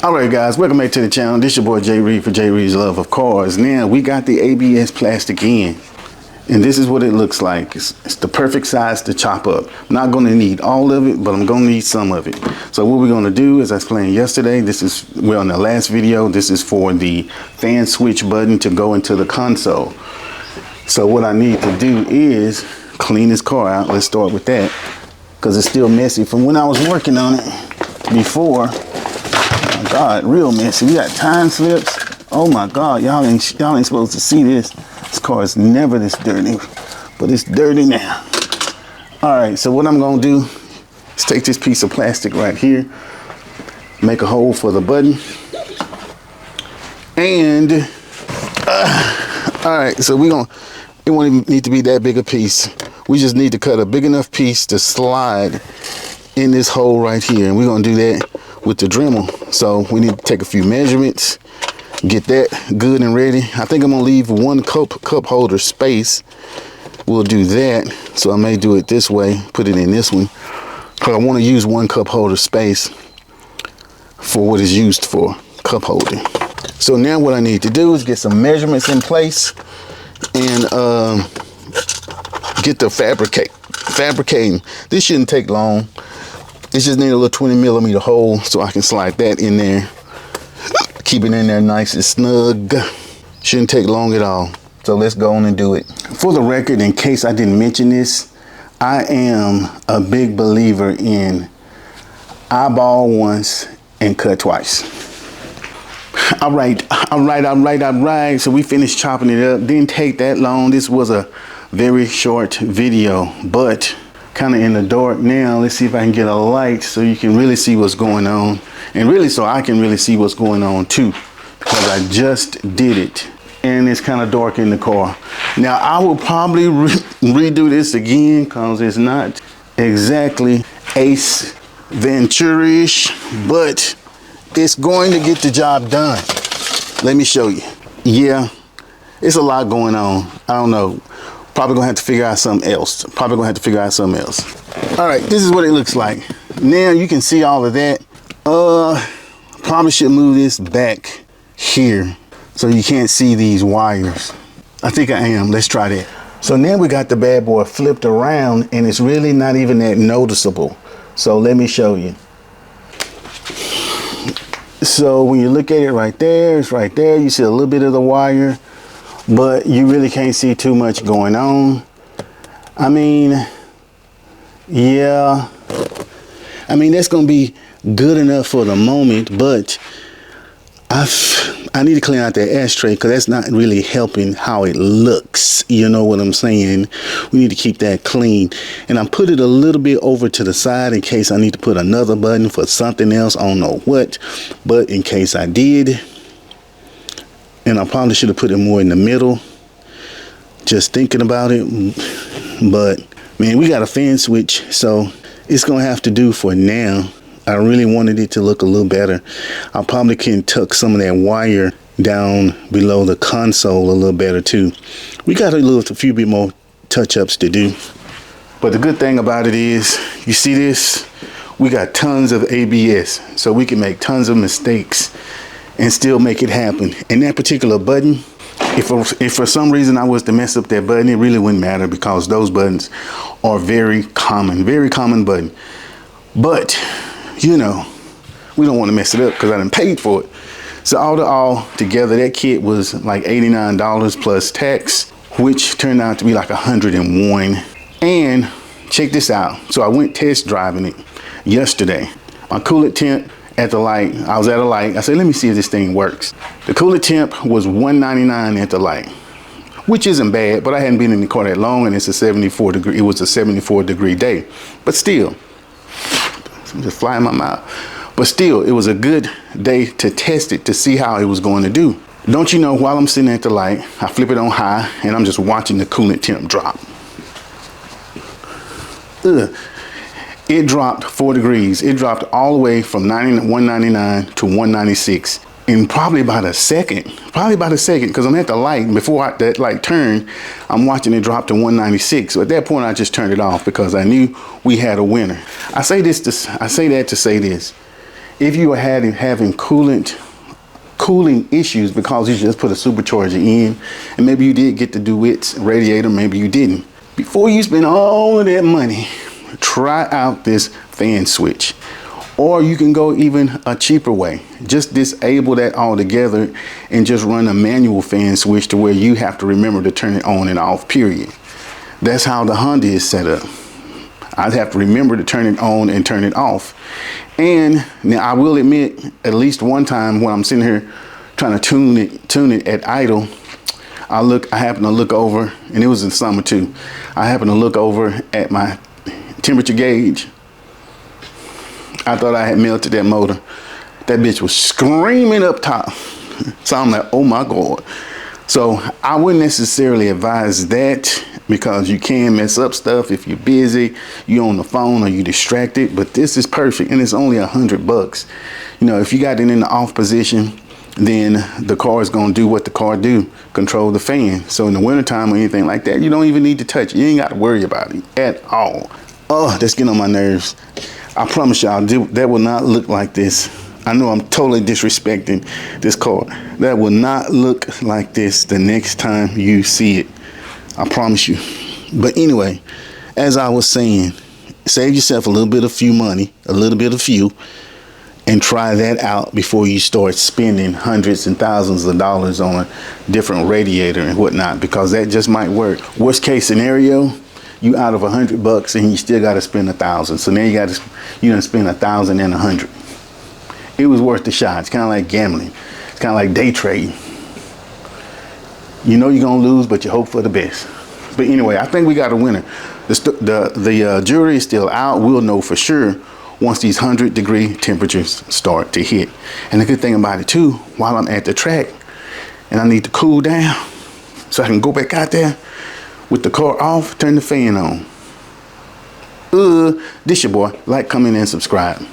Alright guys, welcome back to the channel. This your boy Jay Reed for Jay Reed's Love of Cars. Now we got the ABS plastic in, and this is what it looks like. It's the perfect size to chop up. I'm not going to need all of it, but I'm going to need some of it. So what we're going to do, as I explained yesterday, this is, well, in the last video, this is for the fan switch button to go into the console. So what I need to do is clean this car out. Let's start with that, because it's still messy from when I was working on it before. Oh my God, real messy. We got time slips. Oh my God, y'all ain't supposed to see this. This car is never this dirty, but it's dirty now. All right, so what I'm gonna do is take this piece of plastic right here, make a hole for the button, and all right, so it won't even need to be that big a piece. We just need to cut a big enough piece to slide in this hole right here, and we're gonna do that with the Dremel. So we need to take a few measurements, get that good and ready. I think I'm gonna leave one cup holder space. We'll do that. So I may do it this way, put it in this one, because I want to use one cup holder space for what it's used for, cup holding. So now what I need to do is get some measurements in place and get the fabricating. This shouldn't take long. It just need a little 20mm hole so I can slide that in there. Keep it in there nice and snug. Shouldn't take long at all. So let's go on and do it. For the record, in case I didn't mention this, I am a big believer in eyeball once and cut twice. All right. So we finished chopping it up. Didn't take that long. This was a very short video, but kind of in the dark now. Let's see if I can get a light so you can really see what's going on, and really so I can really see what's going on too, because I just did it and it's kind of dark in the car. Now I will probably redo this again because it's not exactly Ace Ventura-ish, but it's going to get the job done. Let me show you. Yeah, it's a lot going on. I don't know. Probably gonna have to figure out something else. All right, this is what it looks like. Now you can see all of that. Probably should move this back here so you can't see these wires. I think I am. Let's try that. So now we got the bad boy flipped around, and it's really not even that noticeable. So let me show you. So when you look at it right there, it's right there. You see a little bit of the wire, but you really can't see too much going on. I mean, yeah, I mean, that's gonna be good enough for the moment, but I need to clean out that ashtray because that's not really helping how it looks. You know what I'm saying? We need to keep that clean. And I put it a little bit over to the side in case I need to put another button for something else. I don't know what, but in case I did. And I probably should have put it more in the middle, just thinking about it. But man, we got a fan switch, so it's gonna have to do for now. I really wanted it to look a little better. I probably can tuck some of that wire down below the console a little better too. We got a few bit more touch-ups to do. But the good thing about it is, you see this? We got tons of ABS, so we can make tons of mistakes and still make it happen. And that particular button, if for some reason I was to mess up that button, it really wouldn't matter because those buttons are very common button. But you know, we don't want to mess it up because I done paid for it. So all together, that kit was like $89 plus tax, which turned out to be like 101. And check this out. So I went test driving it yesterday. My coolant temp at the light, I was at a light. I said, let me see if this thing works. The coolant temp was 199 at the light, which isn't bad, but I hadn't been in the car that long, and it's a 74 degree. It was a 74 degree day, but still, I'm just flying my mouth. But still, it was a good day to test it to see how it was going to do. Don't you know, while I'm sitting at the light, I flip it on high, and I'm just watching the coolant temp drop. It dropped 4 degrees. It dropped all the way from 199 to 196 in probably about a second. Because I'm at the light. Before that light turned, I'm watching it drop to 196. So at that point, I just turned it off because I knew we had a winner. I say that to say this. If you are having cooling issues because you just put a supercharger in, and maybe you did get the DeWitt's radiator, maybe you didn't. Before you spend all of that money, try out this fan switch. Or you can go even a cheaper way. Just disable that altogether and just run a manual fan switch to where you have to remember to turn it on and off, period. That's how the Honda is set up. I'd have to remember to turn it on and turn it off. And now I will admit, at least one time when I'm sitting here trying to tune it at idle, I happen to look over, and it was in summer too. I happened to look over at my temperature gauge. I thought I had melted that motor. That bitch was screaming up top. So I'm like, oh my God. So I wouldn't necessarily advise that, because you can mess up stuff if you're busy, you're on the phone, or you distracted. But this is perfect, and it's only $100. You know, if you got it in the off position, then the car is going to do what the car do, control the fan. So in the wintertime or anything like that, you don't even need to touch it. You ain't got to worry about it at all. Oh, that's getting on my nerves. I promise y'all, that will not look like this. I know I'm totally disrespecting this car. That will not look like this the next time you see it. I promise you. But anyway, as I was saying, save yourself a little bit of fuel, and try that out before you start spending hundreds and thousands of dollars on a different radiator and whatnot, because that just might work. Worst case scenario, you out of $100 and you still got to spend $1,000. So now you done spend $1,000 and $100. It was worth the shot. It's kind of like gambling. It's kind of like day trading. You know you're gonna lose, but you hope for the best. But anyway, I think we got a winner. The jury is still out. We'll know for sure once these 100-degree temperatures start to hit. And the good thing about it too, while I'm at the track and I need to cool down so I can go back out there with the car off, turn the fan on. This your boy. Like, comment, and subscribe.